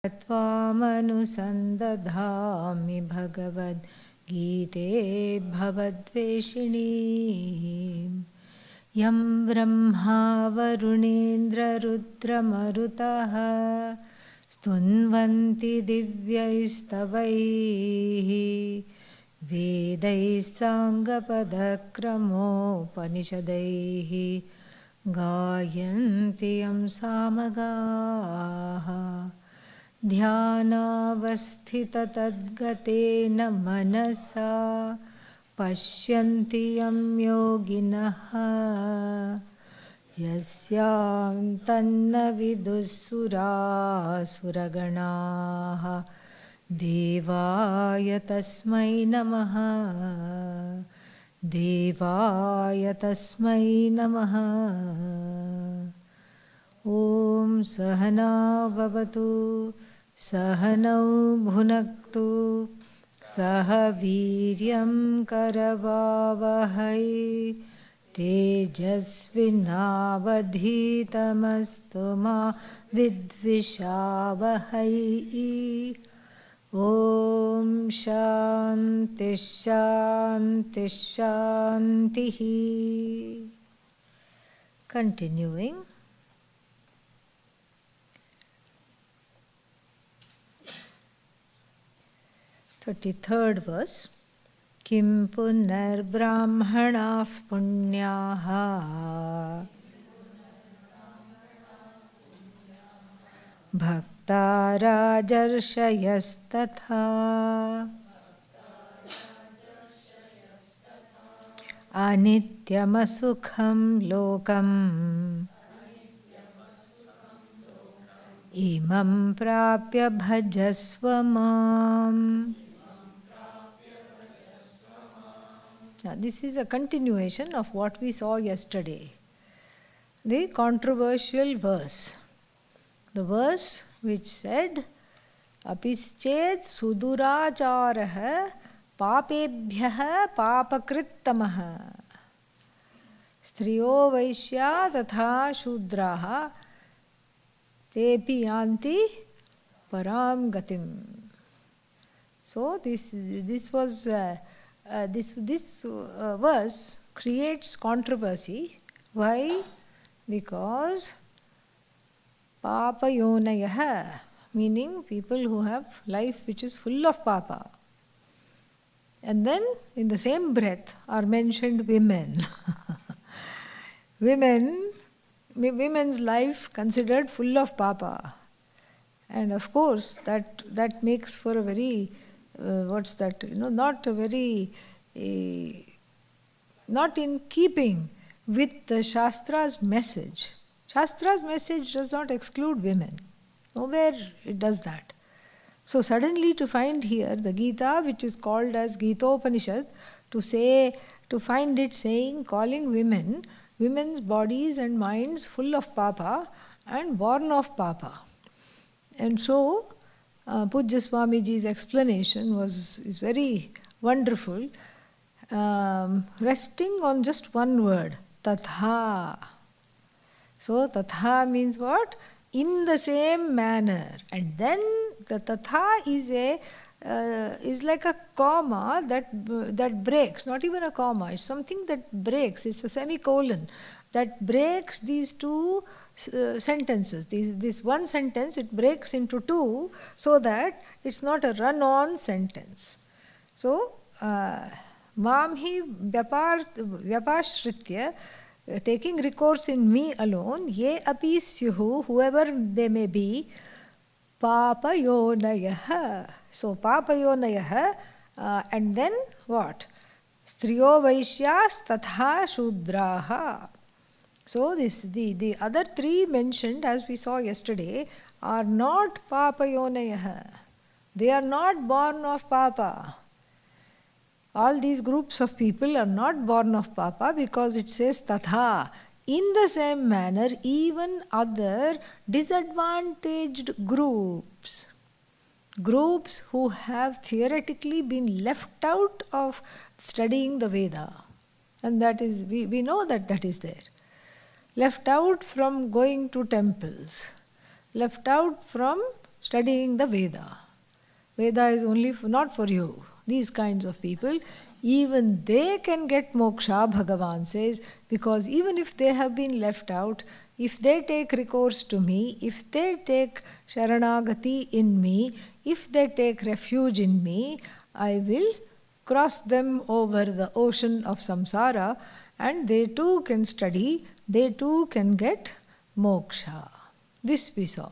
त्वामनुसन्दधामि भगवद्गीते भवद्वेषिणी यं ब्रह्मा वरुणेन्द्ररुद्रमरुतः स्तुन्वन्ति दिव्यैस्तवैः वेदैः साङ्गपदक्रमोपनिषदैः गायन्ति यं सामगाः ध्यानावस्थिततद्गतेन मनसा पश्यन्ति यं योगिनः यस्यान्तन्न विदुःसुरासुरगणाः देवाय तस्मै नमः देवाय तस्मै नमः। ॐ सहना भवतु सहनौ भुनक्तु सह वीर्यं करवावहै तेजस्विनावधीतमस्तु मा विद्विषावहै। ॐ शान्ति शान्ति शान्तिः। Continuing. Third verse. Kim punar brahmanah punyaha bhakta rajarshyastatha anityamasukham lokam imam prapya bhajasva mam. Now, this is a continuation of what we saw yesterday. The controversial verse. The verse which said, Apischet suduracharaha papebhyaha papakrittamaha striyo vaishya tatha shudraha tepi yanti param gatim. So, this was this verse creates controversy. Why? Because papa yonayah, meaning people who have life which is full of papa. And then in the same breath are mentioned women. Women's life considered full of papa. And of course that makes for a very not a very, not in keeping with the Shastra's message. Shastra's message does not exclude women. Nowhere it does that. So suddenly to find here the Gita, which is called as Gitopanishad, to find it saying, calling women's bodies and minds full of papa and born of papa. And so Pujya Swamiji's explanation is very wonderful, resting on just one word, tatha. So tatha means what? In the same manner. And then the tatha is like a comma that breaks, not even a comma, it's something that breaks, it's a semicolon that breaks these two sentences. This one sentence, it breaks into two so that it's not a run-on sentence. So, mam hi vyapashritya, taking recourse in me alone, ye api syuhu, whoever they may be, papa yonayah. So, papa yonayah, and then what? Striyo vaishyas tatha shudraha. So the other three mentioned, as we saw yesterday, are not papa yonayah. They are not born of papa. All these groups of people are not born of papa because it says tatha. In the same manner, even other disadvantaged groups who have theoretically been left out of studying the Veda, and that is, we know that is there. Left out from going to temples, left out from studying the Veda. Veda is only not for you. These kinds of people, even they can get moksha, Bhagavan says, because even if they have been left out, if they take recourse to me, if they take sharanagati in me, if they take refuge in me, I will cross them over the ocean of samsara, and they too can study, they too can get moksha. This we saw.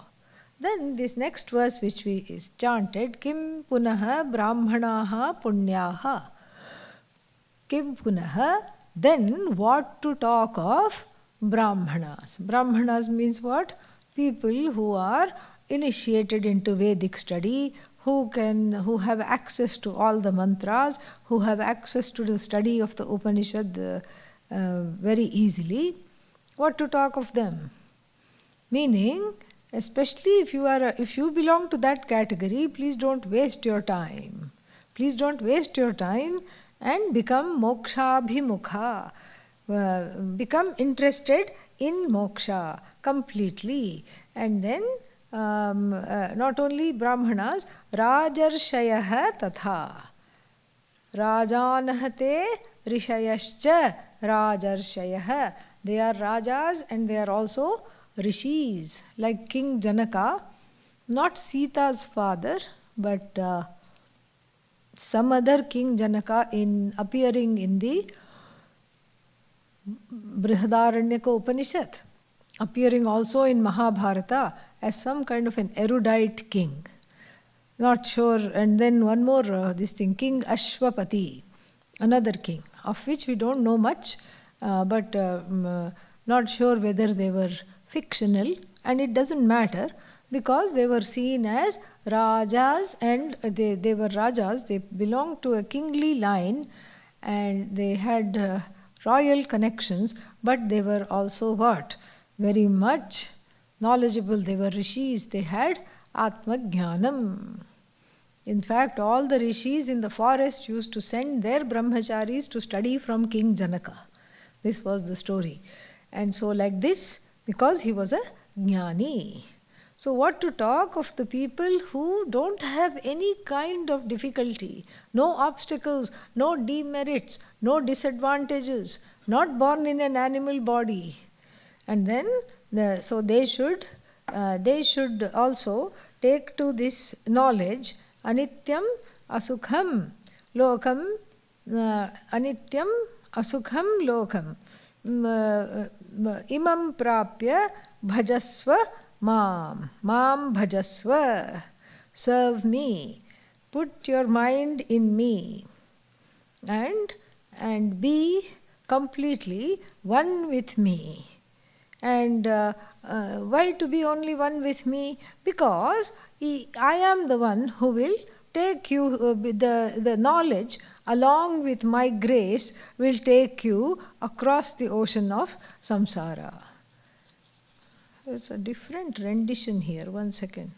Then this next verse which we is chanted, Kim punaha brahmanaha punyaha. Kim punaha, then what to talk of brahmanas? Brahmanas means what? People who are initiated into Vedic study, who have access to all the mantras, who have access to the study of the Upanishad very easily. What to talk of them? Meaning, especially if you belong to that category, please don't waste your time. Please don't waste your time and become mokshabhimukha. Become interested in moksha completely. And then not only brahmanas, rajarshayah tatha. Rajanahate rishayascha rajarshayah. They are rajas and they are also rishis, like King Janaka, not Sita's father, but some other King Janaka appearing in the Brihadaranyaka Upanishad, appearing also in Mahabharata as some kind of an erudite king. Not sure. And then one more, King Ashwapati, another king, of which we don't know much, but not sure whether they were fictional, and it doesn't matter because they were seen as rajas, and they were rajas, they belonged to a kingly line and they had royal connections, but they were also what? Very much knowledgeable. They were rishis, they had Atma Jnanam. In fact, all the rishis in the forest used to send their brahmacharis to study from King Janaka. This was the story. And so like this, because he was a jnani. So what to talk of the people who don't have any kind of difficulty, no obstacles, no demerits, no disadvantages, not born in an animal body. And then, so they should also take to this knowledge, anityam asukham lokam, anityam asukham lokam. Imam prapya bhajasva mam bhajasva, serve me, put your mind in me, and be completely one with me. And why to be only one with me? Because I am the one who will take you, the knowledge along with my grace will take you across the ocean of samsara. There's a different rendition here. One second.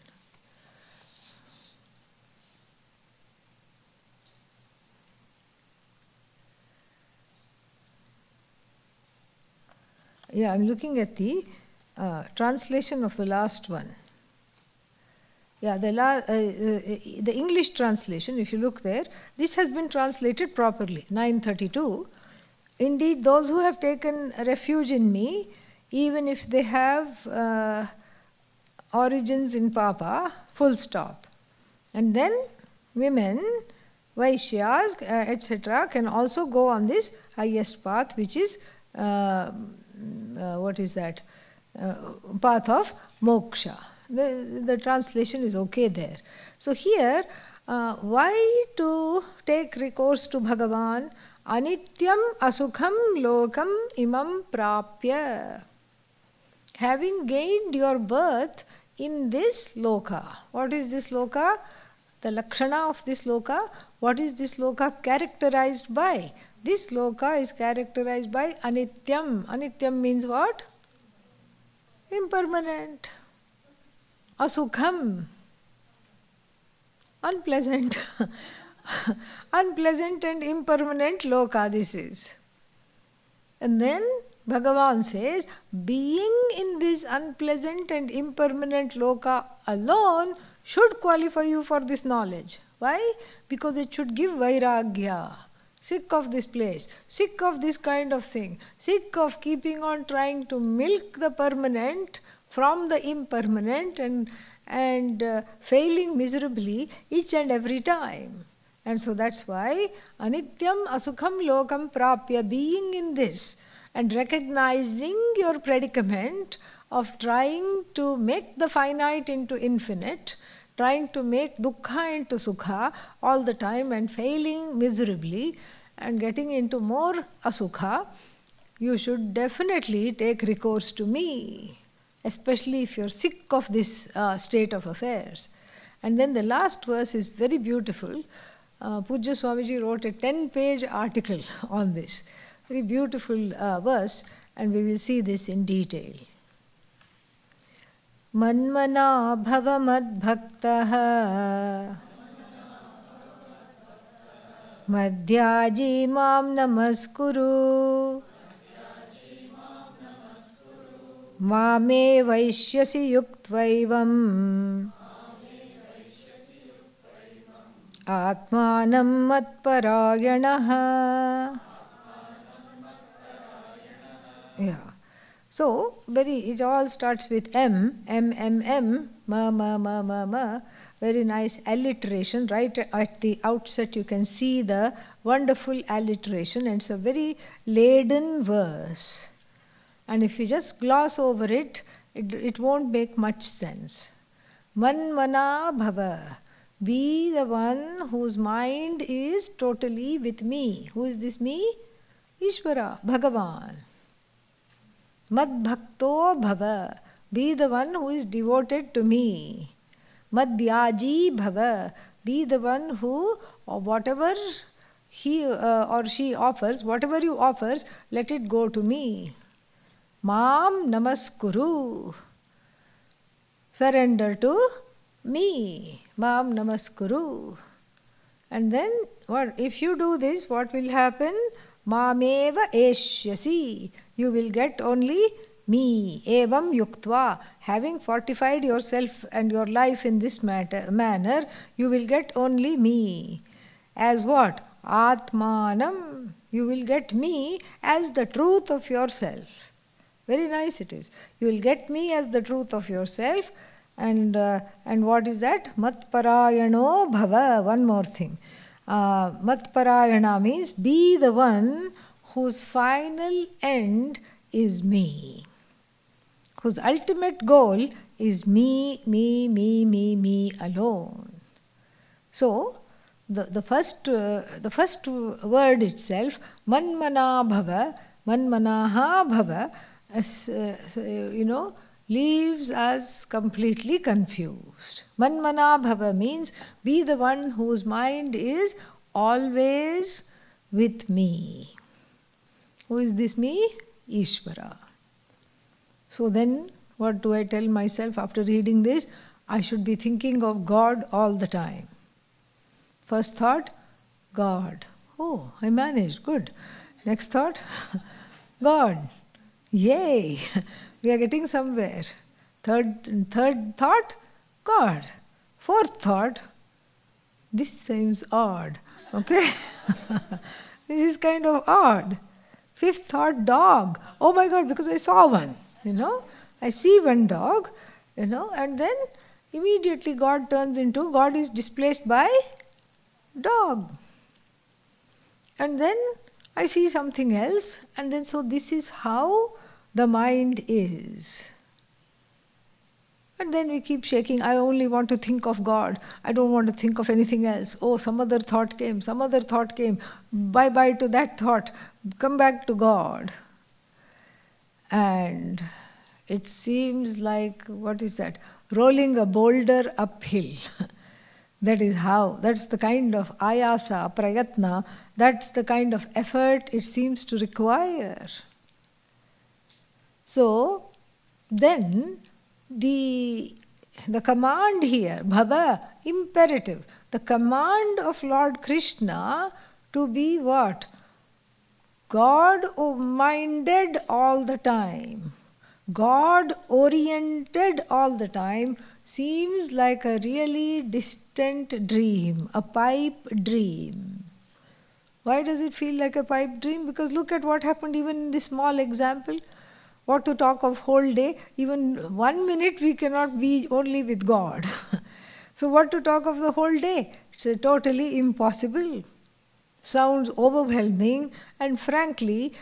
Yeah, I'm looking at the translation of the last one. Yeah, the English translation, if you look there, this has been translated properly, 932. Indeed, those who have taken refuge in me, even if they have origins in Papa, full stop. And then women, Vaishyas, etc., can also go on this highest path, which is, what is that? Path of moksha. The translation is okay there. So here, why to take recourse to Bhagavan? Anityam asukham lokam imam prapya. Having gained your birth in this loka. What is this loka? The lakshana of this loka. What is this loka characterized by? This loka is characterized by anityam. Anityam means what? Impermanent. Asukham. Unpleasant. Unpleasant and impermanent loka this is. And then Bhagavan says, being in this unpleasant and impermanent loka alone should qualify you for this knowledge. Why? Because it should give vairagya. Sick of this place, sick of this kind of thing, sick of keeping on trying to milk the permanent from the impermanent and failing miserably each and every time. And so that's why anityam asukham lokam prapya, being in this and recognizing your predicament of trying to make the finite into infinite, trying to make dukkha into sukha all the time and failing miserably and getting into more asukha, you should definitely take recourse to me, especially if you're sick of this state of affairs. And then the last verse is very beautiful. Pujya Swamiji wrote a 10-page article on this. Very beautiful verse, and we will see this in detail. Manmana bhava madbhaktaha madhyaji mam namaskuru mame vaishyasi yuktvaivam atmanam matparayanaha. Yeah. So, it all starts with M, ma, ma, ma, ma, ma. Very nice alliteration. Right at the outset you can see the wonderful alliteration, and it's a very laden verse. And if you just gloss over it, it won't make much sense. Manmana bhava. Be the one whose mind is totally with me. Who is this me? Ishvara, Bhagavan. Madbhakto bhava. Be the one who is devoted to me. Madhyaji bhava. Be the one who, or whatever he or she offers, whatever you offers, let it go to me. Mam namaskuru. Surrender to me. Mam namaskuru. And then, if you do this, what will happen? Mameva eshyasi. You will get only me. Evam yuktva. Having fortified yourself and your life in this manner, you will get only me. As what? Atmanam. You will get me as the truth of yourself. Very nice it is. You will get me as the truth of yourself. And what is that? Matparayano bhava. One more thing. Matparayana means be the one whose final end is me, whose ultimate goal is me, me, me, me, me alone. So the first word itself, manmana bhava, manmanaha bhava, leaves us completely confused. Manmana bhava means be the one whose mind is always with me. Who is this me? Ishvara. So then, what do I tell myself after reading this? I should be thinking of God all the time. First thought, God. Oh, I managed, good. Next thought, God. Yay! We are getting somewhere. Third thought, God. Fourth thought, this seems odd. Okay? This is kind of odd. Fifth thought, dog. Oh my God, because I saw one. I see one dog, and then immediately God is displaced by dog. And then I see something else, and then so this is how the mind is. And then we keep shaking. I only want to think of God. I don't want to think of anything else. Oh, some other thought came. Bye-bye to that thought. Come back to God. And it seems like, what is that? Rolling a boulder uphill. That's the kind of ayasa, prayatna, that's the kind of effort it seems to require. So, then the command here, bhava, imperative, the command of Lord Krishna to be what? God-minded all the time, God-oriented all the time, seems like a really distant dream, a pipe dream. Why does it feel like a pipe dream? Because look at what happened even in this small example. What to talk of whole day? Even 1 minute we cannot be only with God. So what to talk of the whole day? It's totally impossible. Sounds overwhelming and frankly,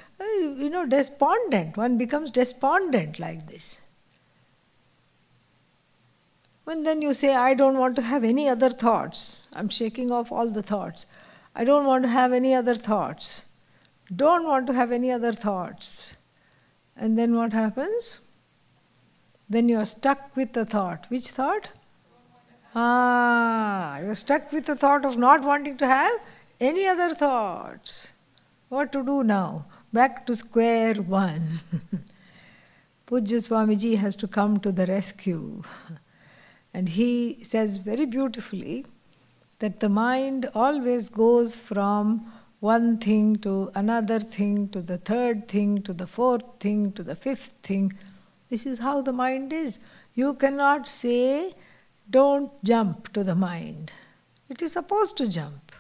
despondent. One becomes despondent like this. When then you say, I don't want to have any other thoughts. I'm shaking off all the thoughts. I don't want to have any other thoughts. Don't want to have any other thoughts. And then what happens? Then you're stuck with the thought. Which thought? You're stuck with the thought of not wanting to have any other thoughts. What to do now? Back to square one. Pujya Swamiji has to come to the rescue. And he says very beautifully that the mind always goes from one thing to another thing, to the third thing, to the fourth thing, to the fifth thing. This is how the mind is. You cannot say, don't jump to the mind. It is supposed to jump.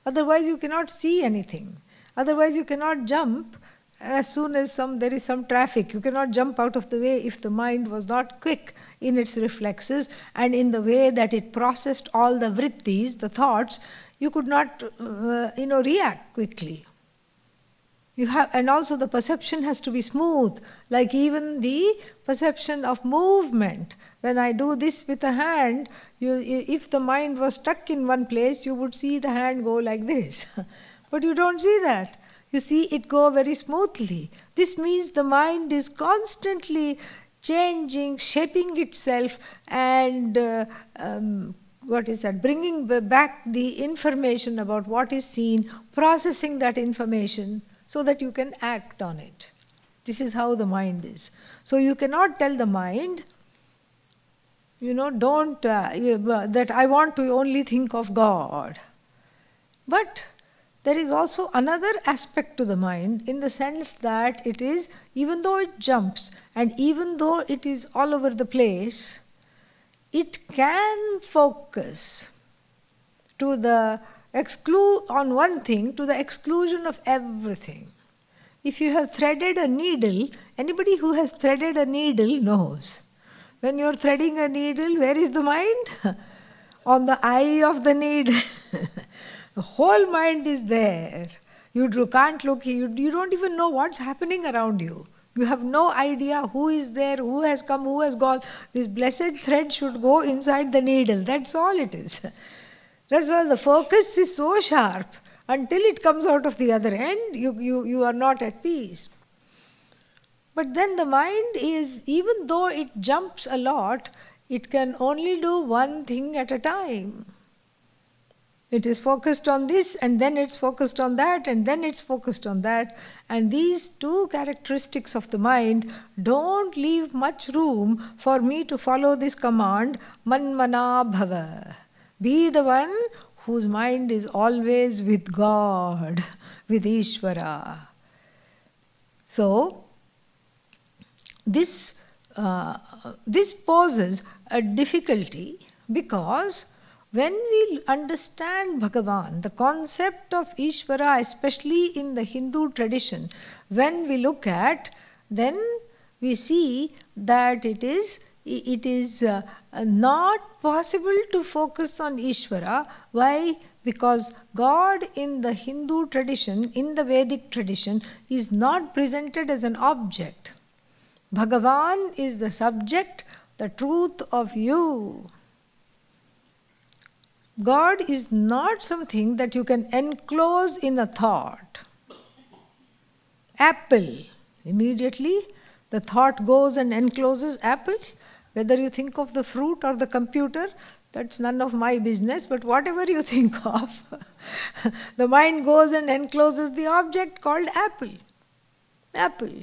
Otherwise you cannot see anything. Otherwise you cannot jump as soon as there is some traffic. You cannot jump out of the way if the mind was not quick in its reflexes and in the way that it processed all the vrittis, the thoughts. You could not react quickly. And also the perception has to be smooth, like even the perception of movement. When I do this with a hand, if the mind was stuck in one place, you would see the hand go like this. But you don't see that. You see it go very smoothly. This means the mind is constantly changing, shaping itself and bringing back the information about what is seen, processing that information so that you can act on it. This is how the mind is. So you cannot tell the mind, that I want to only think of God. But there is also another aspect to the mind in the sense that it is, even though it jumps and even though it is all over the place, it can focus on one thing to the exclusion of everything. If you have threaded a needle, anybody who has threaded a needle knows. When you are threading a needle, where is the mind? On the eye of the needle. The whole mind is there. You can't look, you don't even know what's happening around you. You have no idea who is there, who has come, who has gone. This blessed thread should go inside the needle. That's all it is. That's all. The focus is so sharp. Until it comes out of the other end, you are not at peace. But then the mind is, even though it jumps a lot, it can only do one thing at a time. It is focused on this, and then it's focused on that, and then it's focused on that. And these two characteristics of the mind don't leave much room for me to follow this command, manmana bhava. Be the one whose mind is always with God, with Ishvara. So, this poses a difficulty because when we understand Bhagavan, the concept of Ishvara, especially in the Hindu tradition, when we look at, then we see that it is not possible to focus on Ishvara. Why? Because God in the Hindu tradition, in the Vedic tradition, is not presented as an object. Bhagavan is the subject, the truth of you. God is not something that you can enclose in a thought. Apple, immediately the thought goes and encloses apple. Whether you think of the fruit or the computer, that's none of my business, but whatever you think of, the mind goes and encloses the object called apple. Apple.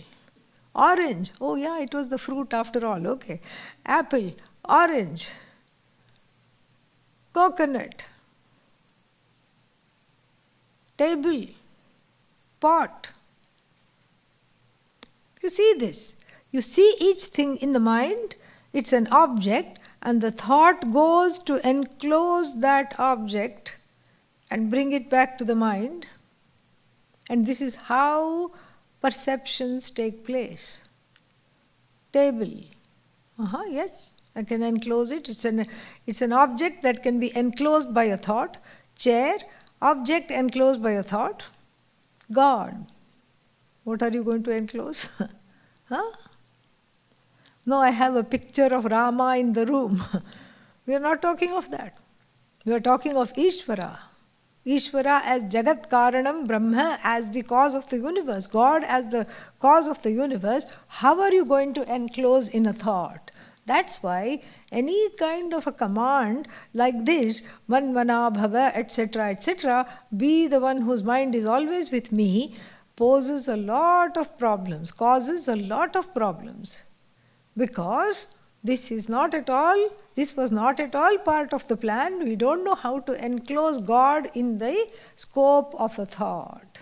Orange. Oh yeah, it was the fruit after all. Okay. Apple. Orange. Coconut. Table. Pot. You see this. You see each thing in the mind. It's an object, and the thought goes to enclose that object and bring it back to the mind. And this is how perceptions take place. Table. Yes, I can enclose it. It's an object that can be enclosed by a thought. Chair, object enclosed by a thought. God. What are you going to enclose? No, I have a picture of Rama in the room. We are not talking of that. We are talking of Ishvara. Ishvara as Jagat Karanam, Brahma as the cause of the universe, God as the cause of the universe. How are you going to enclose in a thought? That's why any kind of a command like this, man mana bhava, etc., be the one whose mind is always with me, poses a lot of problems, causes a lot of problems. Because this was not at all part of the plan. We don't know how to enclose God in the scope of a thought.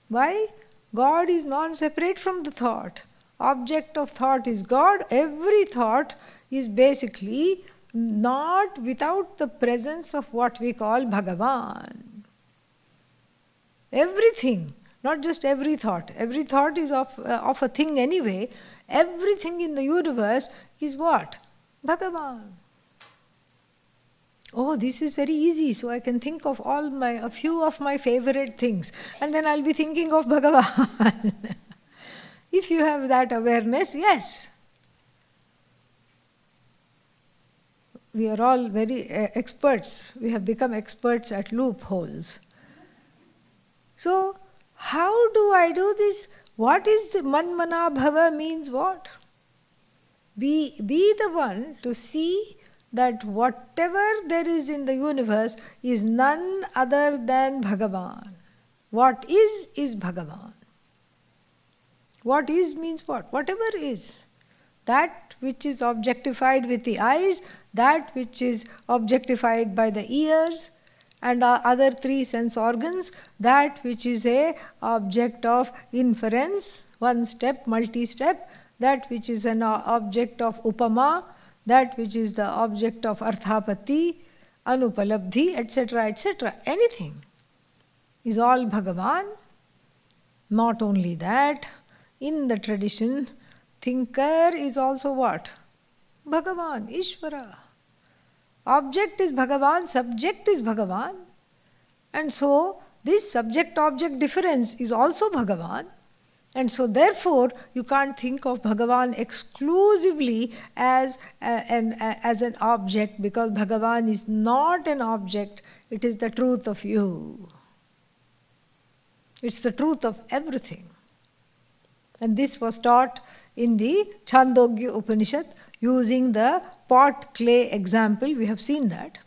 Why? God is non-separate from the thought. Object of thought is God. Every thought is basically not without the presence of what we call Bhagavan. Everything, not just every thought. Every thought is of a thing anyway. Everything in the universe is what? Bhagavan. Oh, this is very easy, so I can think of a few of my favorite things, and then I'll be thinking of Bhagavan. If you have that awareness, yes. We are all very experts. We have become experts at loopholes. So, how do I do this? What is the man mana bhava means what? Be the one to see that whatever there is in the universe is none other than Bhagavan. What is Bhagavan. What is means what? Whatever is. That which is objectified with the eyes, that which is objectified by the ears and other three sense organs, that which is a object of inference, one step, multi-step, that which is an object of upama, that which is the object of arthapati, anupalabdhi, etc., anything is all Bhagavan. Not only that, in the tradition, thinker is also what? Bhagavan, Ishvara. Object is Bhagavan, subject is Bhagavan. And so, this subject-object difference is also Bhagavan. And so, therefore, you can't think of Bhagavan exclusively as an object, because Bhagavan is not an object, it is the truth of you. It's the truth of everything. And this was taught in the Chandogya Upanishad using the pot clay example. We have seen that.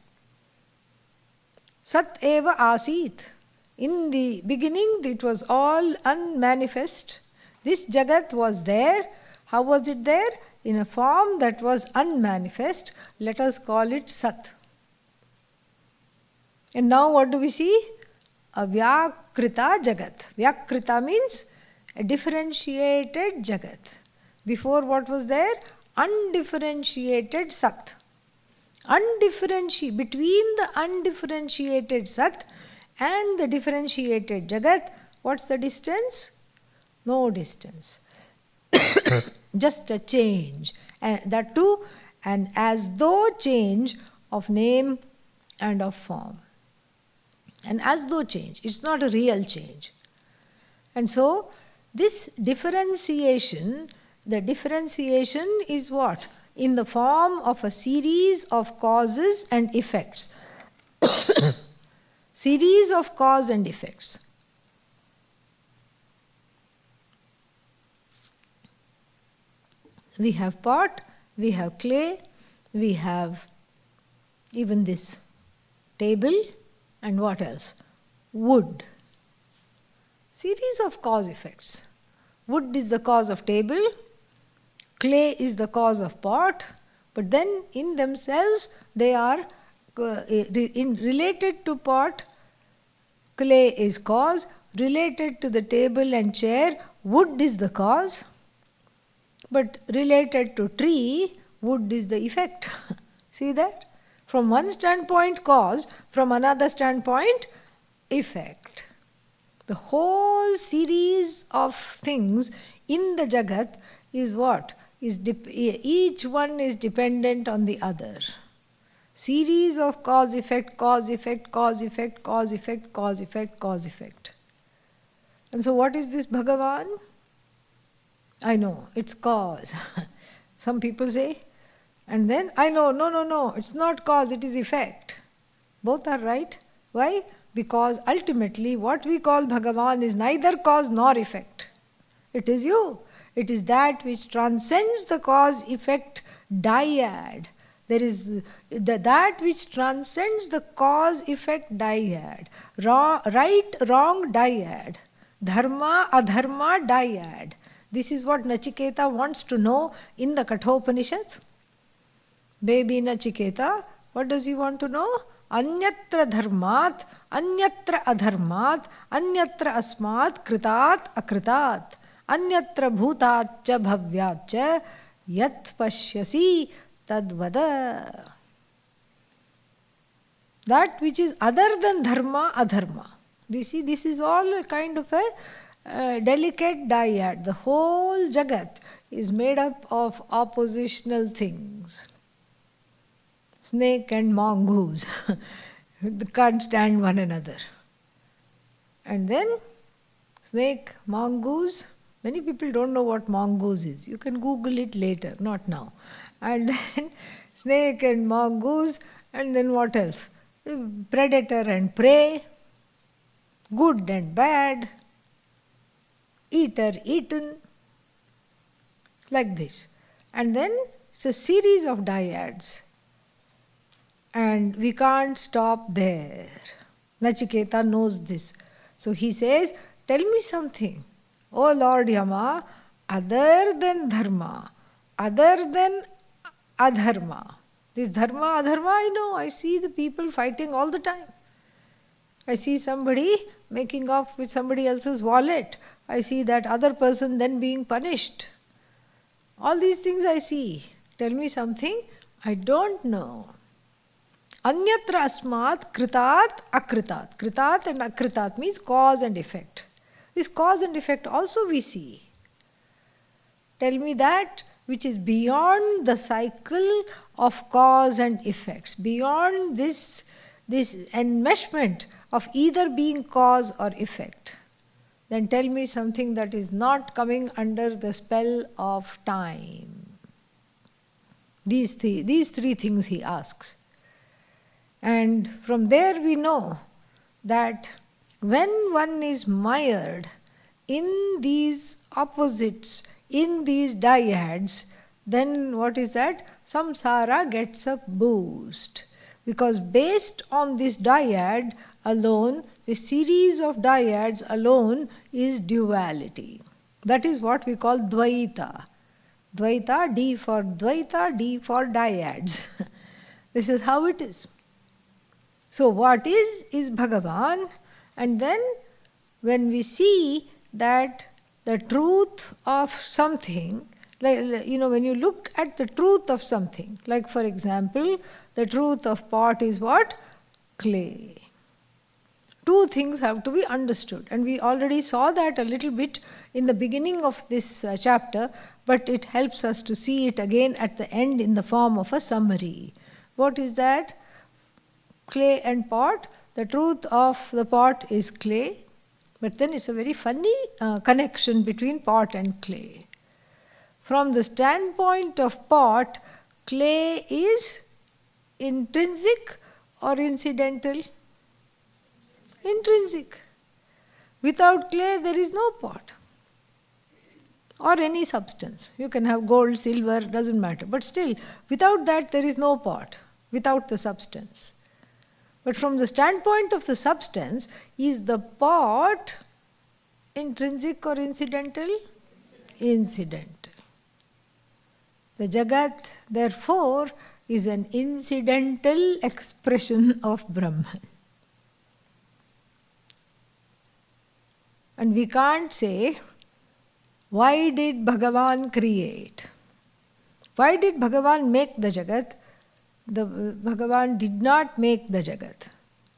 Sat eva asit. In the beginning, it was all unmanifest. This Jagat was there. How was it there? In a form that was unmanifest. Let us call it Sat. And now what do we see? A Vyakrita Jagat. Vyakrita means a differentiated Jagat. Before what was there? Undifferentiated Sat. Between the undifferentiated Sat and the differentiated Jagat, what's the distance? No distance. Just a change. And that too, an as though change of name and of form. An as though change. It's not a real change. And so, this differentiation, the differentiation is what? In the form of a series of causes and effects. Series of cause and effects. We have pot, we have clay, we have even this table, and what else? Wood. Series of cause effects. Wood is the cause of table, clay is the cause of pot, but then in themselves they are related to pot, clay is cause, related to the table and chair, wood is the cause, but related to tree, wood is the effect. See that? From one standpoint, cause, from another standpoint, effect. The whole series of things in the Jagat is what? Each one is dependent on the other. Series of cause, effect, cause, effect, cause, effect, cause, effect, cause, effect, cause, effect. And so what is this Bhagavan? I know, it's cause. Some people say, and then I know, no, it's not cause, it is effect. Both are right. Why? Because ultimately what we call Bhagavan is neither cause nor effect. It is you. It is that which transcends the cause-effect dyad. There is that which transcends the cause-effect dyad. Right, wrong dyad. Dharma, adharma dyad. This is what Nachiketa wants to know in the Kathopanishad. Baby Nachiketa, what does he want to know? Anyatra dharmat, anyatra adharmat, anyatra asmat, kritat akritat, anyatra bhutat cha bhavyat cha, yat pashyasi tadvada. That which is other than dharma, adharma. You see, this is all a kind of a delicate dyad. The whole Jagat is made up of oppositional things. Snake and mongoose can't stand one another. And then snake, mongoose, many people don't know what mongoose is. You can Google it later, not now. And then snake and mongoose, and then what else? Predator and prey, good and bad, eater, eaten, like this. And then it's a series of dyads. And we can't stop there. Nachiketa knows this. So he says, tell me something, O Lord Yama, other than dharma, other than adharma. This dharma, adharma, I know. I see the people fighting all the time. I see somebody making off with somebody else's wallet. I see that other person then being punished. All these things I see. Tell me something I don't know. Anyatra asmat kritat akritat. Kritat and akritat means cause and effect. This cause and effect also we see. Tell me that which is beyond the cycle of cause and effects, beyond this enmeshment of either being cause or effect. Then tell me something that is not coming under the spell of time. These three things he asks. And from there we know that when one is mired in these opposites, in these dyads, then what is that? Samsara gets a boost. Because based on this dyad alone, the series of dyads alone is duality. That is what we call Dvaita. Dvaita, D for Dvaita, D for dyads. This is how it is. So what is Bhagavan, and then when we see that the truth of something, when you look at the truth of something, like for example, the truth of pot is what? Clay. Two things have to be understood, and we already saw that a little bit in the beginning of this chapter, but it helps us to see it again at the end in the form of a summary. What is that? Clay and pot. The truth of the pot is clay, but then it's a very funny connection between pot and clay. From the standpoint of pot, clay is intrinsic or incidental? Intrinsic. Without clay, there is no pot or any substance. You can have gold, silver, doesn't matter. But still, without that, there is no pot, without the substance. But from the standpoint of the substance, is the pot intrinsic or incidental? Incidental. The Jagat, therefore, is an incidental expression of Brahman. And we can't say, why did Bhagavan create? Why did Bhagavan make the Jagat? The Bhagavan did not make the Jagat.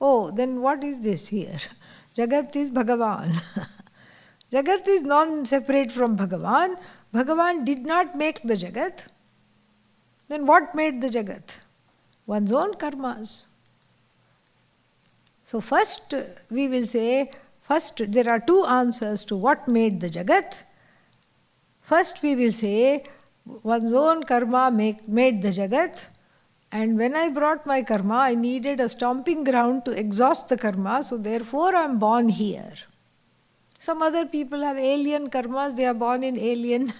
Oh, then what is this here? Jagat is Bhagavan. Jagat is non-separate from Bhagavan. Bhagavan did not make the Jagat. Then what made the Jagat? One's own karmas. So first we will say, there are two answers to what made the Jagat. First we will say, one's own karma made the Jagat. And when I brought my karma, I needed a stomping ground to exhaust the karma, so therefore I am born here. Some other people have alien karmas, they are born in alien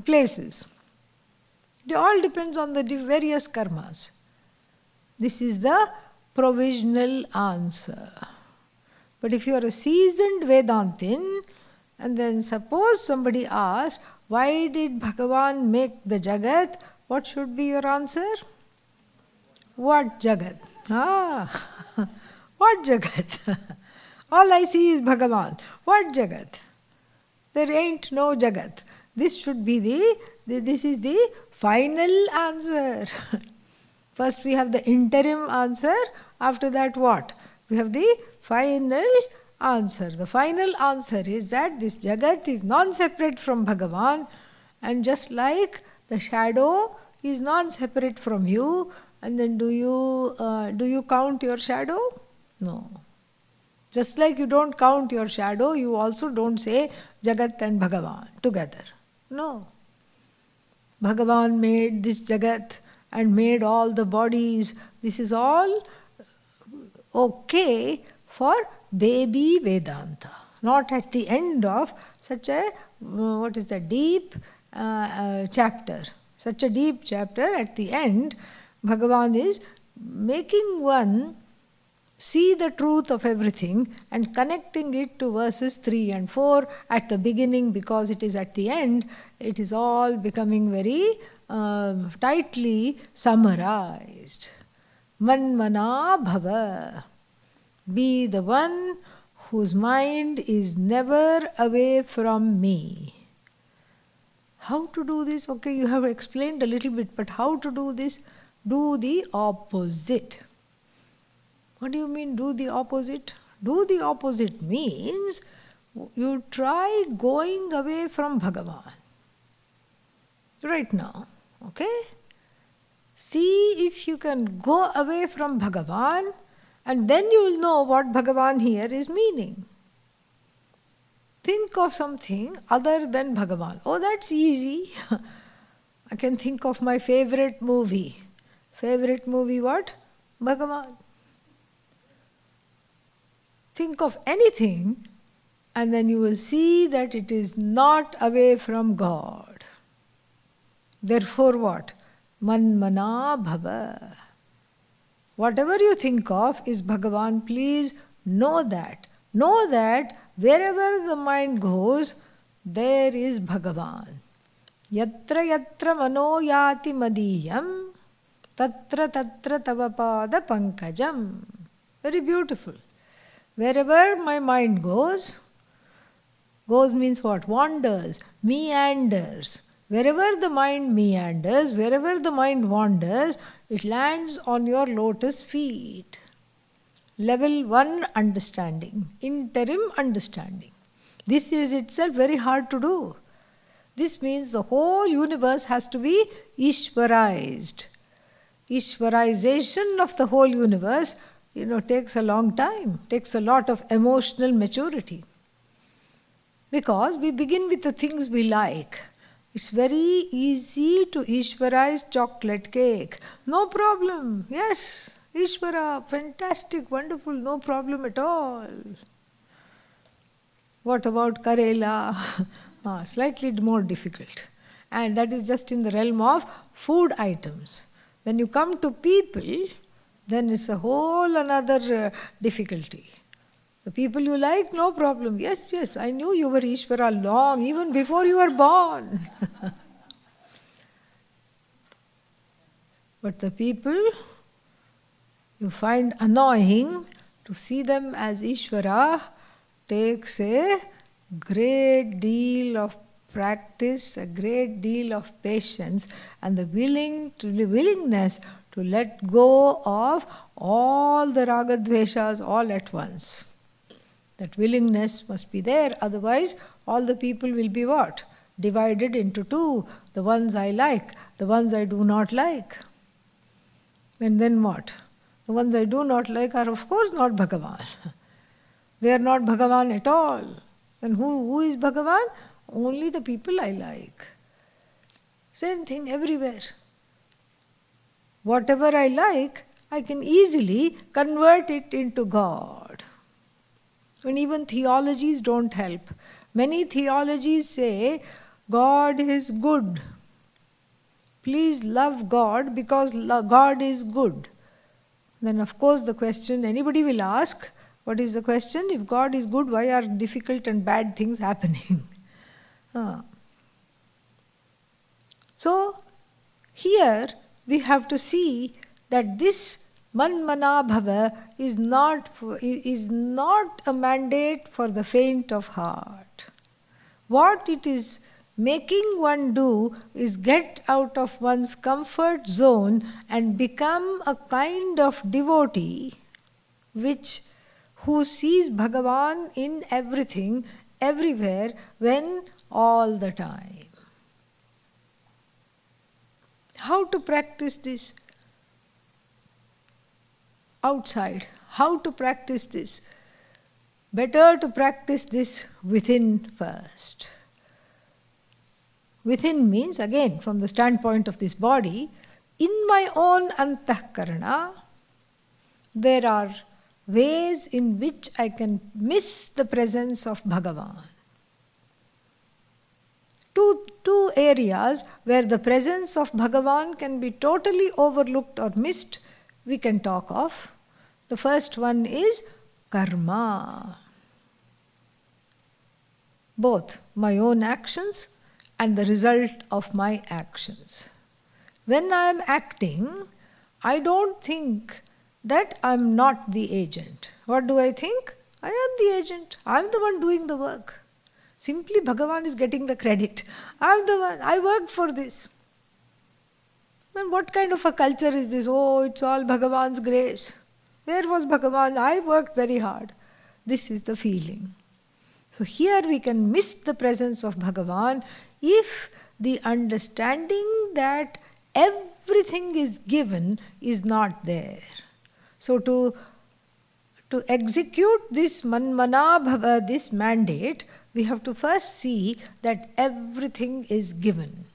places. It all depends on the various karmas. This is the provisional answer. But if you are a seasoned Vedantin, and then suppose somebody asks, why did Bhagavan make the Jagat? What should be your answer? What Jagat? What Jagat? All I see is Bhagavan. What Jagat? There ain't no Jagat. This should be this is the final answer. First we have the interim answer. After that what? We have the final answer. The final answer is that this Jagat is non-separate from Bhagavan, and just like the shadow is non-separate from you, and then do you count your shadow? No. Just like you don't count your shadow, you also don't say Jagat and Bhagavan together. No. Bhagavan made this Jagat and made all the bodies. This is all okay for baby Vedanta, not at the end of such a, deep chapter. Such a deep chapter, at the end, Bhagavan is making one see the truth of everything and connecting it to verses 3 and 4 at the beginning, because it is at the end, it is all becoming very tightly summarized. Manmana bhava. Be the one whose mind is never away from me. How to do this? Okay, you have explained a little bit, but how to do this? Do the opposite. What do you mean do the opposite? Do the opposite means you try going away from Bhagavan. Right now, okay? See if you can go away from Bhagavan, and then you will know what Bhagavan here is meaning. Think of something other than Bhagavan. Oh, that's easy. I can think of my favorite movie. Favorite movie what? Bhagavan. Think of anything, and then you will see that it is not away from God. Therefore what? Manmana bhava. Whatever you think of is Bhagavan. Please know that. Know that wherever the mind goes, there is Bhagavan. Yatra yatra mano yati madiyam, tatra tatra tavapada pankajam. Very beautiful. Wherever my mind goes means what? Wanders, meanders. Wherever the mind meanders, wherever the mind wanders, it lands on your lotus feet. Level 1 understanding, interim understanding. This is itself very hard to do. This means the whole universe has to be Ishwarized. Ishwarization of the whole universe, takes a long time, takes a lot of emotional maturity. Because we begin with the things we like. It's very easy to Ishwarize chocolate cake. No problem. Yes, Ishvara, fantastic, wonderful, no problem at all. What about Karela? Slightly more difficult. And that is just in the realm of food items. When you come to people, then it's a whole another difficulty. The people you like, no problem. Yes, yes, I knew you were Ishvara long, even before you were born. But the people you find annoying, to see them as Ishvara takes a great deal of practice a great deal of patience and the willingness to let go of all the ragadveshas all at once. That willingness must be there, otherwise all the people will be what? Divided into two, the ones I like, the ones I do not like. And then what? The ones I do not like are of course not Bhagavan. They are not Bhagavan at all. And who is Bhagavan? Only the people I like. Same thing everywhere. Whatever I like, I can easily convert it into God. And even theologies don't help. Many theologies say, God is good. Please love God because God is good. Then of course the question anybody will ask, what is the question? If God is good, why are difficult and bad things happening? So here we have to see that this manmana bhava is not a mandate for the faint of heart. What it is making one do is get out of one's comfort zone and become a kind of devotee who sees Bhagavan in everything, everywhere, when, all the time. How to practice this? Outside. How to practice this? Better to practice this within first. Within means, again, from the standpoint of this body, in my own antahkarana, there are ways in which I can miss the presence of Bhagavan. Two areas where the presence of Bhagavan can be totally overlooked or missed, we can talk of. The first one is karma. Both my own actions and the result of my actions. When I am acting, I don't think that I am not the agent. What do I think? I am the agent. I am the one doing the work. Simply Bhagavan is getting the credit. I am the one. I worked for this. And what kind of a culture is this? Oh, it's all Bhagavan's grace. Where was Bhagavan? I worked very hard. This is the feeling. So here we can miss the presence of Bhagavan if the understanding that everything is given is not there. So to execute this manmana bhava, this mandate, we have to first see that everything is given.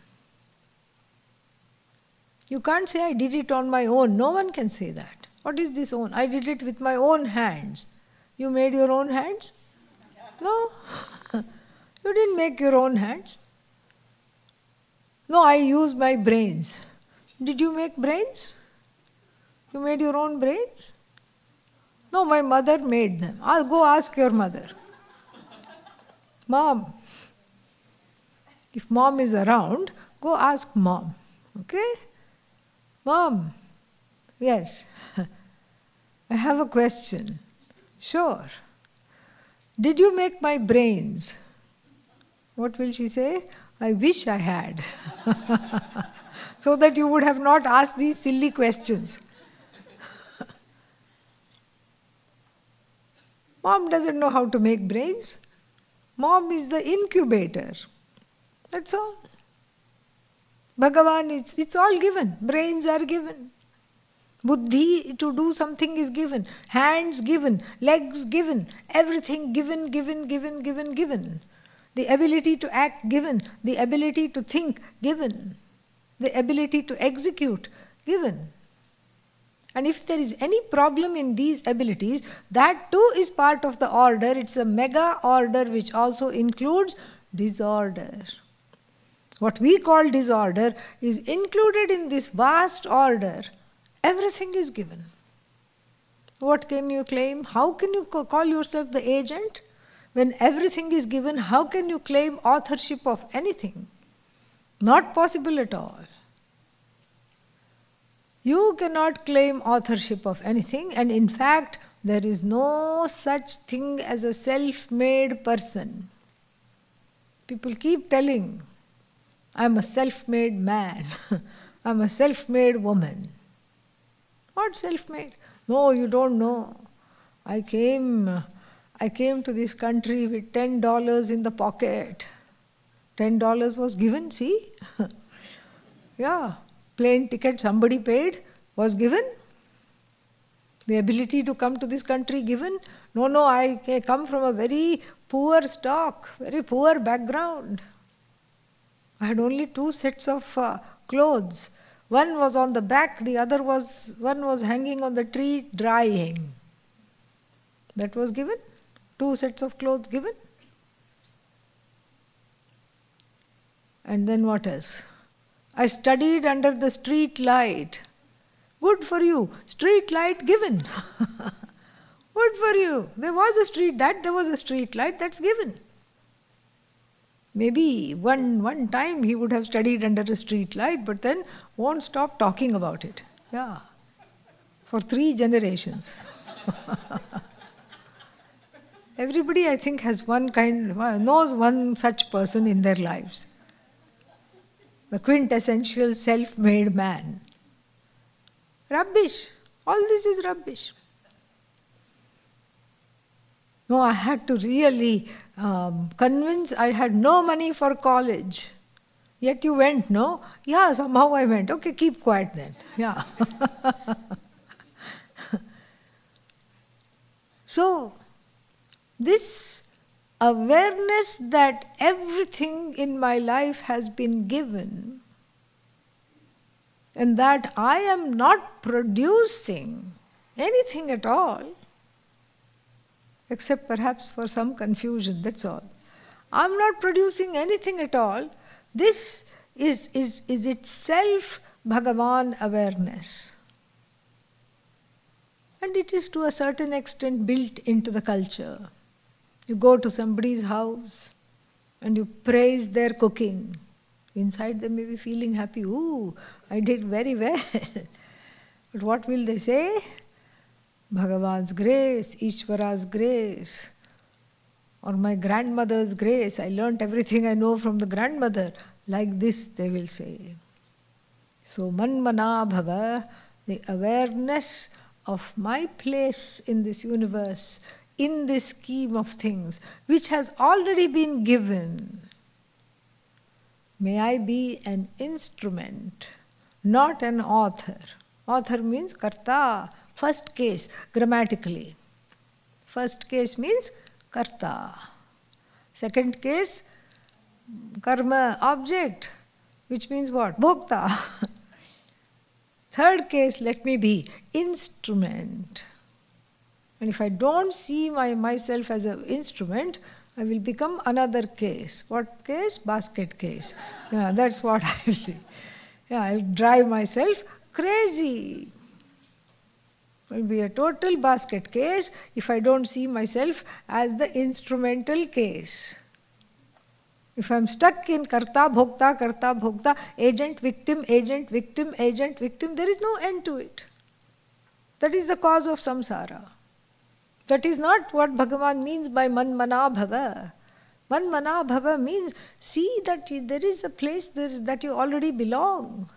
You can't say, I did it on my own. No one can say that. What is this own? I did it with my own hands. You made your own hands? No. You didn't make your own hands. No, I used my brains. Did you make brains? You made your own brains? No, my mother made them. I'll go ask your mother. Mom. If mom is around, go ask mom. Okay? Mom. Yes. I have a question. Sure. Did you make my brains? What will she say? I wish I had. So that you would have not asked these silly questions. Mom doesn't know how to make brains. Mom is the incubator. That's all. Bhagavan, it's all given. Brains are given. Buddhi to do something is given. Hands given. Legs given. Everything given. The ability to act given. The ability to think given. The ability to execute given. And if there is any problem in these abilities, that too is part of the order. It's a mega order which also includes disorder. What we call disorder is included in this vast order. Everything is given. What can you claim? How can you call yourself the agent? When everything is given, how can you claim authorship of anything? Not possible at all. You cannot claim authorship of anything, and in fact, there is no such thing as a self-made person. People keep telling, I'm a self-made man, I'm a self-made woman. What self-made? No, you don't know. I came to this country with $10 in the pocket. $10 was given, see? Yeah, plane ticket somebody paid, was given. The ability to come to this country given. No, I come from a very poor stock, very poor background. I had only 2 sets of clothes. One was on the back, one was hanging on the tree drying. That was given. 2 sets of clothes given. And then what else? I studied under the street light. Good for you. Street light given. Good for you. There was a street light, that's given. Maybe one time he would have studied under a street light, but then won't stop talking about it. Yeah. For 3 generations. Everybody, I think, knows one such person in their lives. The quintessential self-made man. Rubbish. All this is rubbish. No, I had to really convince. I had no money for college. Yet you went, no? Yeah, somehow I went. Okay, keep quiet then. Yeah. So, this awareness that everything in my life has been given and that I am not producing anything at all, except perhaps for some confusion, that's all. I'm not producing anything at all. This is itself Bhagavan awareness. And it is to a certain extent built into the culture. You go to somebody's house and you praise their cooking. Inside they may be feeling happy. Ooh, I did very well. But what will they say? Bhagavan's grace, Ishvara's grace, or my grandmother's grace. I learnt everything I know from the grandmother. Like this they will say. So manmana bhava, the awareness of my place in this universe, in this scheme of things, which has already been given. May I be an instrument, not an author. Author means karta, first case, grammatically. First case means karta. Second case, karma, object, which means what? Bhokta. Third case, let me be instrument. And if I don't see myself as an instrument, I will become another case. What case? Basket case. Yeah, that's what I will do. Yeah, I'll drive myself crazy. It will be a total basket case if I don't see myself as the instrumental case. If I'm stuck in karta, bhokta, agent, victim, there is no end to it. That is the cause of samsara. That is not what Bhagavan means by manmana bhava. Manmana bhava means see that there is a place that you already belong.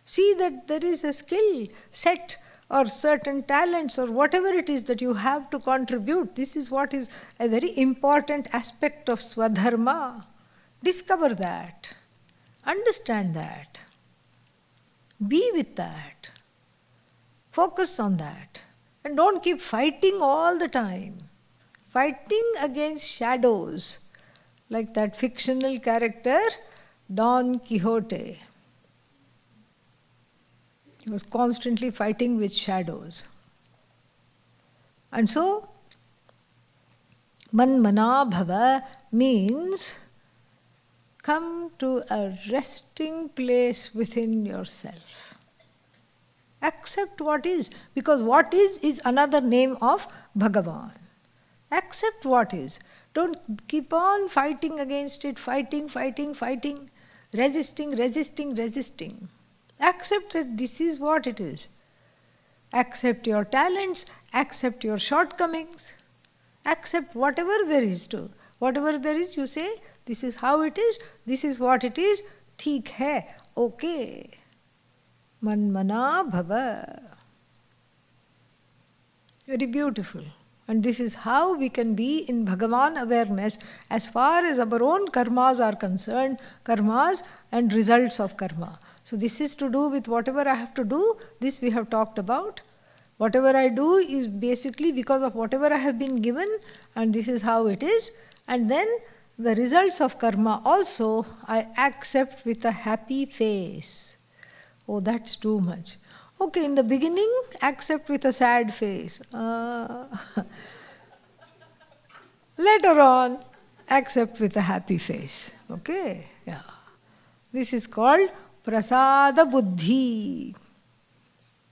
See that there is a skill set or certain talents or whatever it is that you have to contribute. This is what is a very important aspect of swadharma. Discover that. Understand that. Be with that. Focus on that. And don't keep fighting all the time. Fighting against shadows. Like that fictional character, Don Quixote. He was constantly fighting with shadows. And so, manmana bhava means come to a resting place within yourself. Accept what is, because what is another name of Bhagavan. Accept what is. Don't keep on fighting against it, fighting, resisting. Accept that this is what it is. Accept your talents, accept your shortcomings, accept whatever there is to. Whatever there is, you say, This is how it is, this is what it is, theek hai, okay. Manmana bhava. Very beautiful. And this is how we can be in Bhagavan awareness as far as our own karmas are concerned, karmas and results of karma. So this is to do with whatever I have to do, this we have talked about. Whatever I do is basically because of whatever I have been given, and this is how it is. And then the results of karma also I accept with a happy face. Oh, that's too much. Okay, in the beginning, accept with a sad face. Later on, accept with a happy face. Okay? Yeah. This is called prasada buddhi.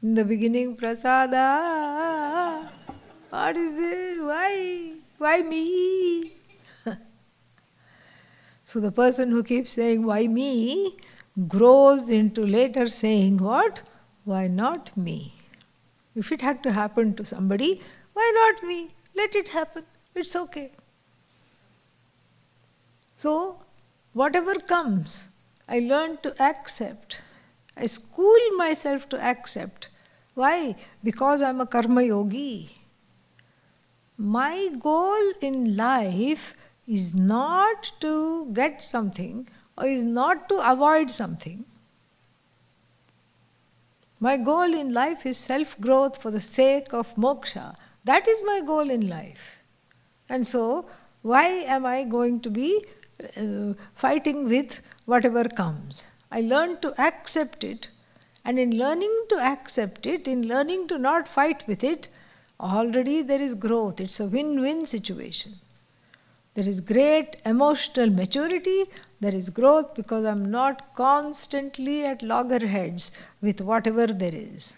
In the beginning, prasada. What is this? Why? Why me? So the person who keeps saying, why me, grows into later saying what? Why not me? If it had to happen to somebody, why not me? Let it happen. It's okay. So, whatever comes, I learn to accept. I school myself to accept. Why? Because I'm a karma yogi. My goal in life is not to get something or is not to avoid something. My goal in life is self-growth for the sake of moksha. That is my goal in life. And so, why am I going to be fighting with whatever comes? I learn to accept it, and in learning to accept it, in learning to not fight with it, already there is growth. It's a win-win situation. There is great emotional maturity, there is growth because I'm not constantly at loggerheads with whatever there is.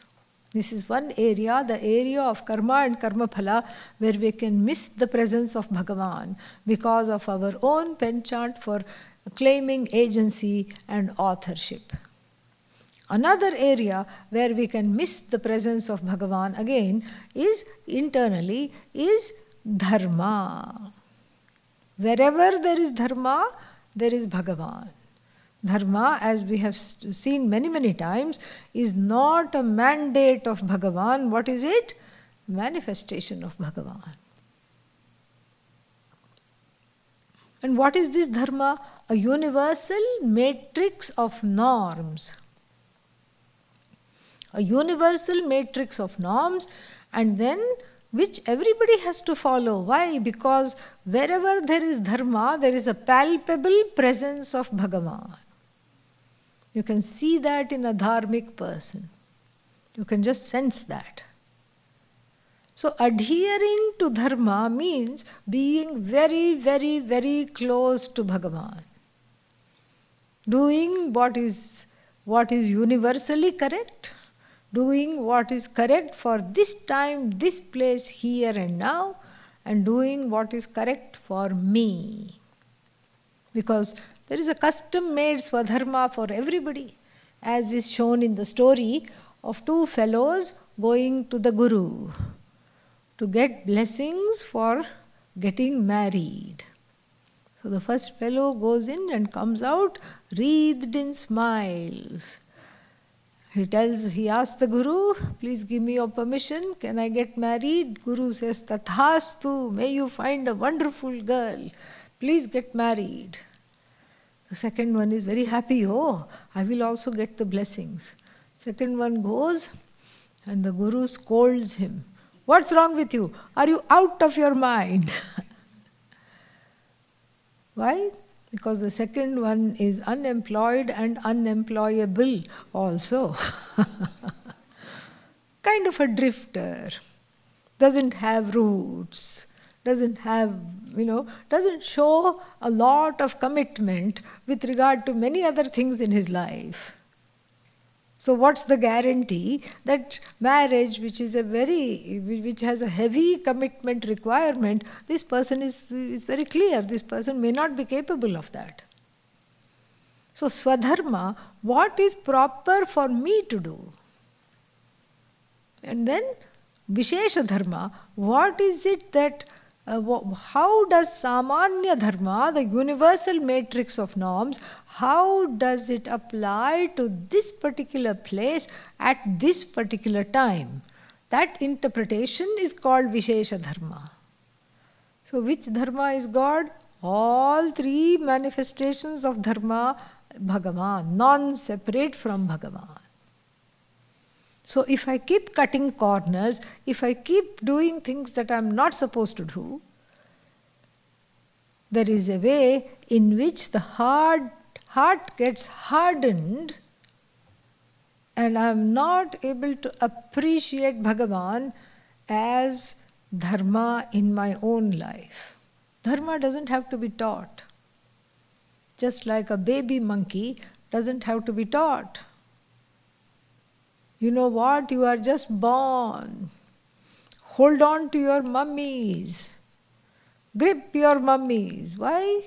This is one area, the area of karma and karma phala, where we can miss the presence of Bhagavan because of our own penchant for claiming agency and authorship. Another area where we can miss the presence of Bhagavan again is internally, is dharma. Wherever there is dharma, there is Bhagavan. Dharma, as we have seen many, many times, is not a mandate of Bhagavan. What is it? Manifestation of Bhagavan. And what is this dharma? A universal matrix of norms. A universal matrix of norms, and then which everybody has to follow. Why? Because wherever there is dharma, there is a palpable presence of Bhagavan. You can see that in a dharmic person. You can just sense that. So adhering to dharma means being very, very, very close to Bhagavan. Doing what is universally correct, doing what is correct for this time, this place, here and now, and doing what is correct for me. Because there is a custom-made swadharma for everybody, as is shown in the story of two fellows going to the Guru to get blessings for getting married. So the first fellow goes in and comes out wreathed in smiles. He asks the Guru, please give me your permission, can I get married? Guru says, Tathastu, may you find a wonderful girl, please get married. The second one is very happy, oh, I will also get the blessings. Second one goes and the Guru scolds him. What's wrong with you? Are you out of your mind? Why? Because the second one is unemployed and unemployable also. Kind of a drifter, doesn't have roots, doesn't show a lot of commitment with regard to many other things in his life. So what's the guarantee that marriage, which has a heavy commitment requirement, this person is very clear, this person may not be capable of that. So swadharma, what is proper for me to do? And then vishesha dharma, what is it that How does Samanya Dharma, the universal matrix of norms, how does it apply to this particular place at this particular time? That interpretation is called Vishesha Dharma. So which Dharma is God? All three manifestations of Dharma, Bhagavan, non-separate from Bhagavan. So if I keep cutting corners, if I keep doing things that I'm not supposed to do, there is a way in which the heart gets hardened and I'm not able to appreciate Bhagavan as Dharma in my own life. Dharma doesn't have to be taught. Just like a baby monkey doesn't have to be taught. You know what? You are just born. Hold on to your mummies. Grip your mummies. Why?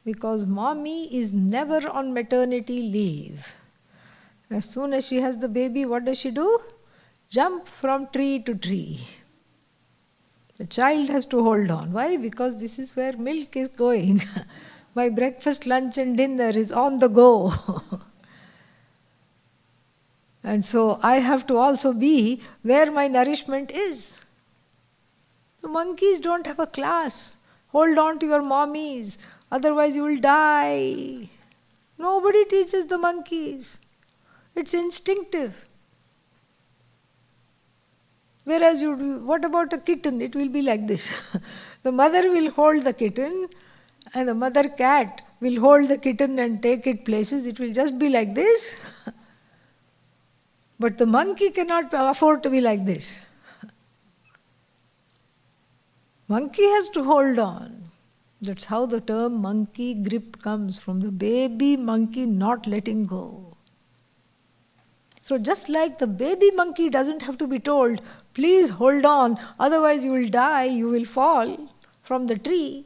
Because mommy is never on maternity leave. As soon as she has the baby, what does she do? Jump from tree to tree. The child has to hold on. Why? Because this is where milk is going. My breakfast, lunch and dinner is on the go. And so I have to also be where my nourishment is. The monkeys don't have a class. Hold on to your mommies, otherwise you will die. Nobody teaches the monkeys. It's instinctive. Whereas what about a kitten? It will be like this. The mother will hold the kitten and the mother cat will hold the kitten and take it places. It will just be like this. But the monkey cannot afford to be like this. Monkey has to hold on. That's how the term monkey grip comes from, the baby monkey not letting go. So just like the baby monkey doesn't have to be told, please hold on, otherwise you will die, you will fall from the tree.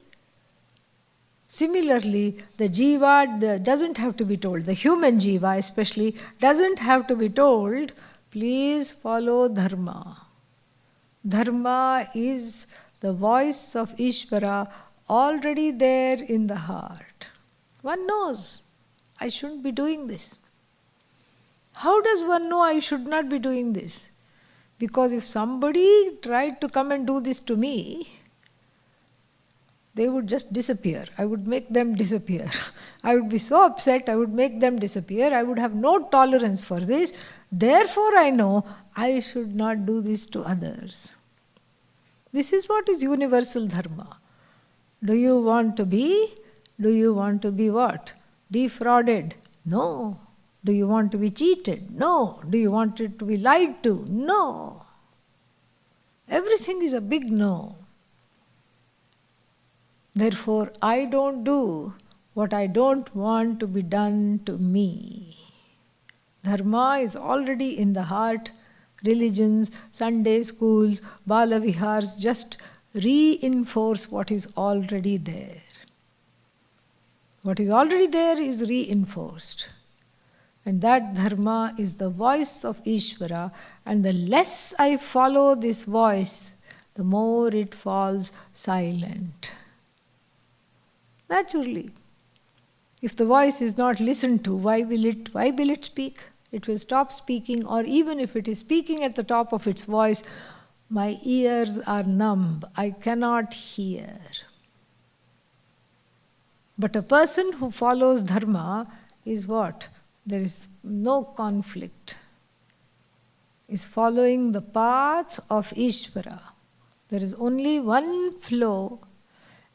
Similarly, the jiva doesn't have to be told, the human jiva especially, doesn't have to be told, please follow dharma. Dharma is the voice of Ishvara already there in the heart. One knows, I shouldn't be doing this. How does one know I should not be doing this? Because if somebody tried to come and do this to me, they would just disappear. I would make them disappear. I would be so upset, I would make them disappear. I would have no tolerance for this. Therefore I know I should not do this to others. This is what is universal dharma. Do you want to be? Do you want to be what? Defrauded? No. Do you want to be cheated? No. Do you want it to be lied to? No. Everything is a big no. Therefore, I don't do what I don't want to be done to me. Dharma is already in the heart. Religions, Sunday schools, Bala Vihars just reinforce what is already there. What is already there is reinforced. And that dharma is the voice of Ishvara, and the less I follow this voice, the more it falls silent. Naturally. If the voice is not listened to, why will it speak? It will stop speaking, or even if it is speaking at the top of its voice, my ears are numb, I cannot hear. But a person who follows dharma is what? There is no conflict. Is following the path of Ishvara. There is only one flow,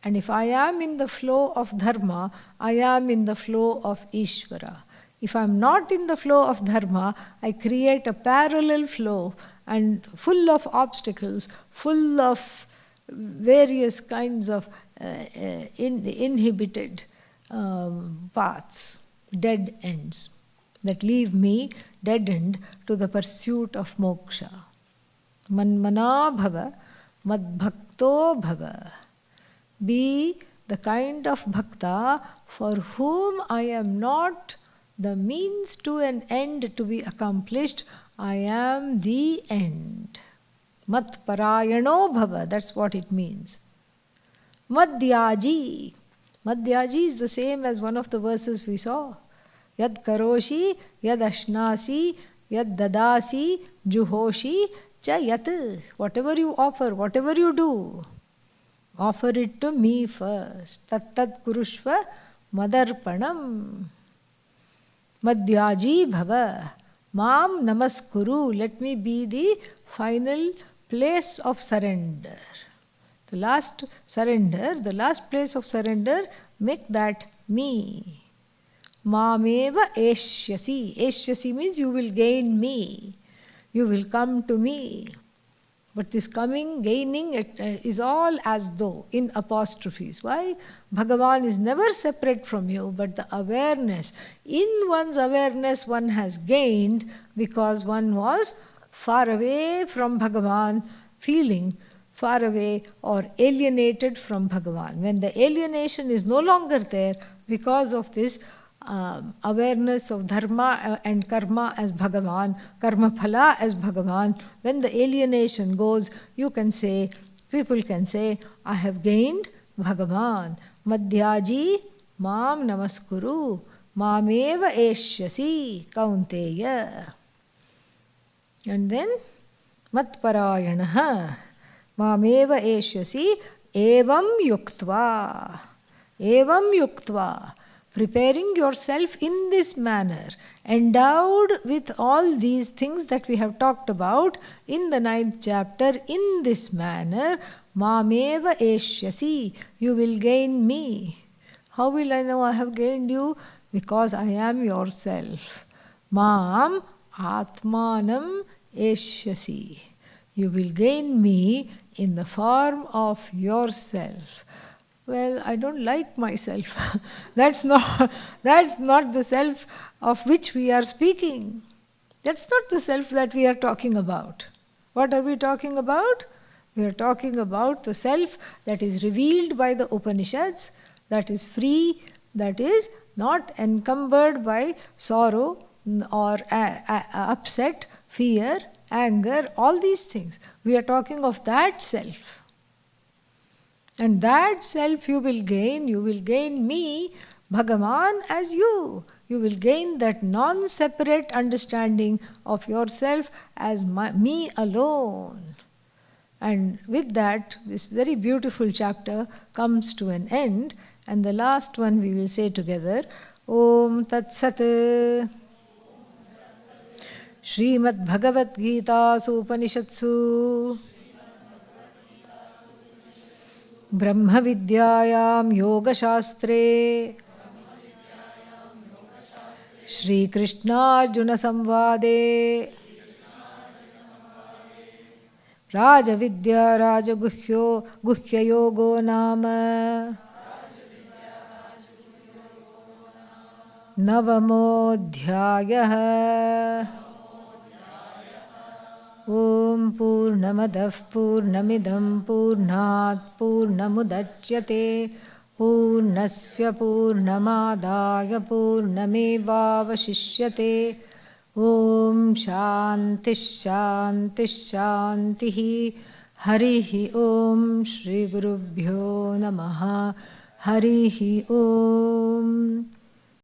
and if I am in the flow of dharma, I am in the flow of Ishvara. If I am not in the flow of dharma, I create a parallel flow and full of obstacles, full of various kinds of inhibited paths, dead ends, that leave me deadened to the pursuit of moksha. Manmana bhava, madbhakto bhava. Be the kind of bhakta for whom I am not the means to an end to be accomplished, I am the end. Mat parayano bhava, that's what it means. Madhyaji. Madhyaji is the same as one of the verses we saw. Yad karoshi, yad ashnasi, yad dadasi, juhoshi, cha yat. Whatever you offer, whatever you do, offer it to me first. Tat tat kurushva madarpanam. Madhyaji bhava. Mam namaskuru. Let me be the final place of surrender. The last surrender, the last place of surrender, make that me. Mameva eshyasi. Eshyasi means you will gain me. You will come to me. But this coming, gaining, is all as though in apostrophes. Why? Bhagavan is never separate from you, but the awareness, in one's awareness one has gained because one was far away from Bhagavan, feeling far away or alienated from Bhagavan. When the alienation is no longer there because of this awareness of dharma and karma as Bhagavan, karma phala as Bhagavan, when the alienation goes, you can say, people can say, I have gained Bhagavan. Madhyaji mam namaskuru, mameva eshyasi kaunteya. And then, matparayanaha, mameva eshyasi evam yuktva. Evam yuktva. Preparing yourself in this manner, endowed with all these things that we have talked about in the 9th chapter, in this manner, mameva eshyasi, you will gain me. How will I know I have gained you? Because I am yourself. Mam atmanam eshyasi. You will gain me in the form of yourself. Well, I don't like myself. That's not the self of which we are speaking. That's not the self that we are talking about. What are we talking about? We are talking about the self that is revealed by the Upanishads, that is free, that is not encumbered by sorrow or upset, fear, anger, all these things. We are talking of that self. And that self you will gain me, Bhagavan, as you. You will gain that non-separate understanding of yourself as me alone. And with that, this very beautiful chapter comes to an end. And the last one we will say together, Om Tat Sat. Srimad Bhagavad Gita Upanishatsu Brahmavidyayam Yogashastre Shri Krishna Arjuna Samvade Rajavidya Guhya Yogo Nama Navamodhyayah. Om Purnamadah Purnamidam Purnat Purnamudachyate Purnasya Purnamadaya Purnamevavashishyate. Om Shanti Shanti Shanti. Harihi Om Shri Gurubhyo Namaha. Harihi Om.